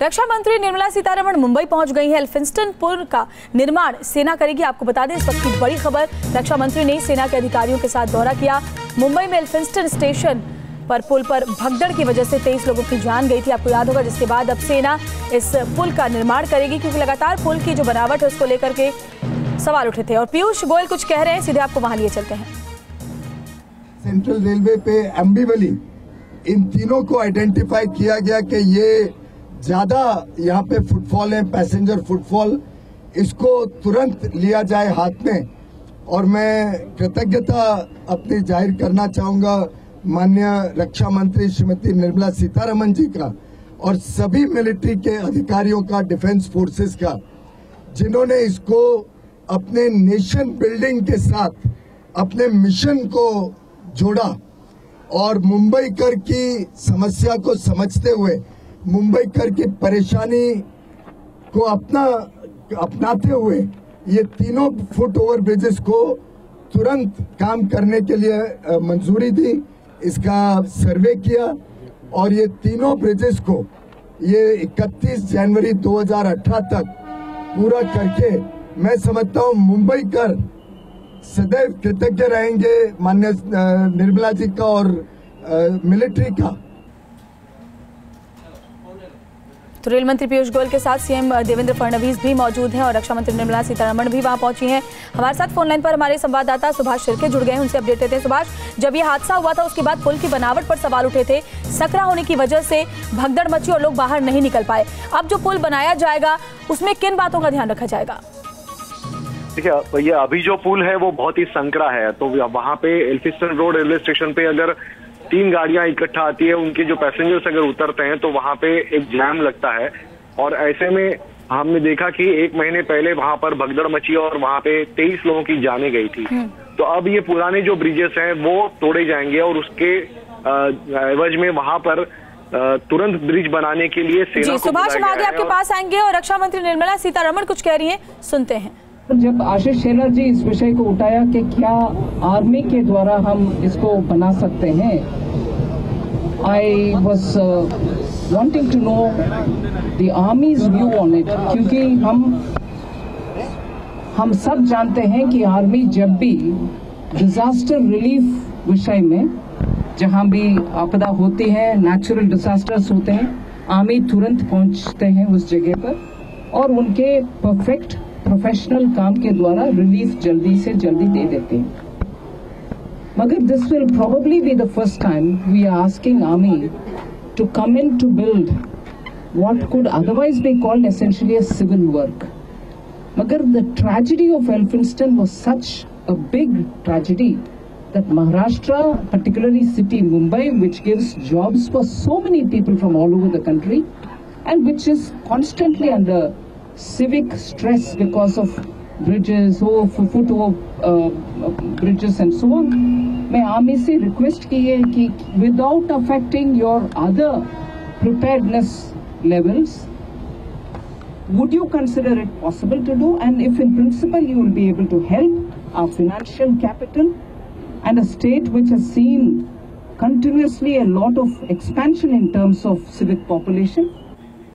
रक्षा मंत्री निर्मला सीतारमण मुंबई पहुंच गई हैं। एल्फिंस्टन पुल का निर्माण सेना करेगी। आपको बता दें इस वक्त की बड़ी खबर, रक्षा मंत्री ने सेना के अधिकारियों के साथ दौरा किया। मुंबई में एल्फिंस्टन स्टेशन पर पुल पर भगदड़ की वजह से 23 लोगों की जान गई थी, आपको याद होगा, जिसके बाद अब सेना इस पुल का निर्माण करेगी, क्योंकि लगातार पुल की जो बनावट है उसको लेकर के सवाल उठे थे। और पीयूष गोयल कुछ कह रहे हैं, सीधे आपको वहां लिए चलते हैं। सेंट्रल रेलवे पे एम्बीवली, इन तीनों को आइडेंटिफाई किया गया कि ये ज्यादा यहाँ पे फुटफॉल है, पैसेंजर फुटफॉल, इसको तुरंत लिया जाए हाथ में। और मैं कृतज्ञता अपनी जाहिर करना चाहूंगा माननीय रक्षा मंत्री श्रीमती निर्मला सीतारमण जी का और सभी मिलिट्री के अधिकारियों का, डिफेंस फोर्सेस का, जिन्होंने इसको अपने नेशन बिल्डिंग के साथ अपने मिशन को जोड़ा और मुंबईकर की समस्या को समझते हुए, मुंबईकर की परेशानी को अपनाते हुए ये तीनों फुट ओवर ब्रिजेस को तुरंत काम करने के लिए मंजूरी दी, इसका सर्वे किया और ये तीनों ब्रिजेस को ये 31 जनवरी 2018 तक पूरा करके मैं समझता हूँ मुंबईकर सदैव कृतज्ञ रहेंगे माननीय निर्मला जी का और मिलिट्री का। तो रेल मंत्री पीयूष गोयल के साथ सीएम देवेंद्र फडणवीस भी मौजूद हैं और रक्षा मंत्री निर्मला सीतारमण भी वहां पहुंची हैं। हमारे साथ फोन लाइन पर हमारे संवाददाता सुभाष शिर्के जुड़ गए हैं, उनसे अपडेट लेते हैं। सुभाष, जब ये हादसा हुआ था उसके बाद पुल की बनावट पर सवाल उठे थे, सकरा होने की वजह से भगदड़ मची और लोग बाहर नहीं निकल पाए। अब जो पुल बनाया जाएगा उसमें किन बातों का ध्यान रखा जाएगा? देखिए, ये अभी जो पुल है वो बहुत ही संकरा है, तो वहाँ पे एल्फिंस्टन रोड रेलवे स्टेशन पे अगर 3 गाड़ियां इकट्ठा आती है, उनके जो पैसेंजर्स अगर उतरते हैं तो वहाँ पे एक जैम लगता है। और ऐसे में हमने देखा कि 1 महीने पहले वहाँ पर भगदड़ मची और वहाँ पे 23 लोगों की जानें गई थी। तो अब ये पुराने जो ब्रिजेस हैं वो तोड़े जाएंगे और उसके एवज में वहाँ पर तुरंत ब्रिज बनाने के लिए सेना को सुभाष, हम आगे आपके पास आएंगे और रक्षा मंत्री निर्मला सीतारमण कुछ कह रही है, सुनते हैं। जब आशीष शेलर जी इस विषय को उठाया कि क्या आर्मी के द्वारा हम इसको बना सकते हैं, I was wanting to know the army's view on it, क्योंकि हम सब जानते हैं कि आर्मी जब भी डिजास्टर रिलीफ विषय में, जहां भी आपदा होती है, नेचुरल डिजास्टर्स होते हैं, आर्मी तुरंत पहुंचते हैं उस जगह पर और उनके परफेक्ट प्रोफेशनल काम के द्वारा रिलीफ जल्दी से जल्दी दे देते हैं। मगर this will probably be the first time we are asking army to come in to build what could otherwise be called essentially a civil work. मगर the tragedy of Elphinstone was such a big tragedy that Maharashtra, particularly city Mumbai, which gives jobs for so many people from all over the country and which is constantly under civic stress because of bridges, foot bridges and so on. मैं army से request की है कि without affecting your other preparedness levels, would you consider it possible to do? And if in principle you will be able to help our financial capital and a state which has seen continuously a lot of expansion in terms of civic population,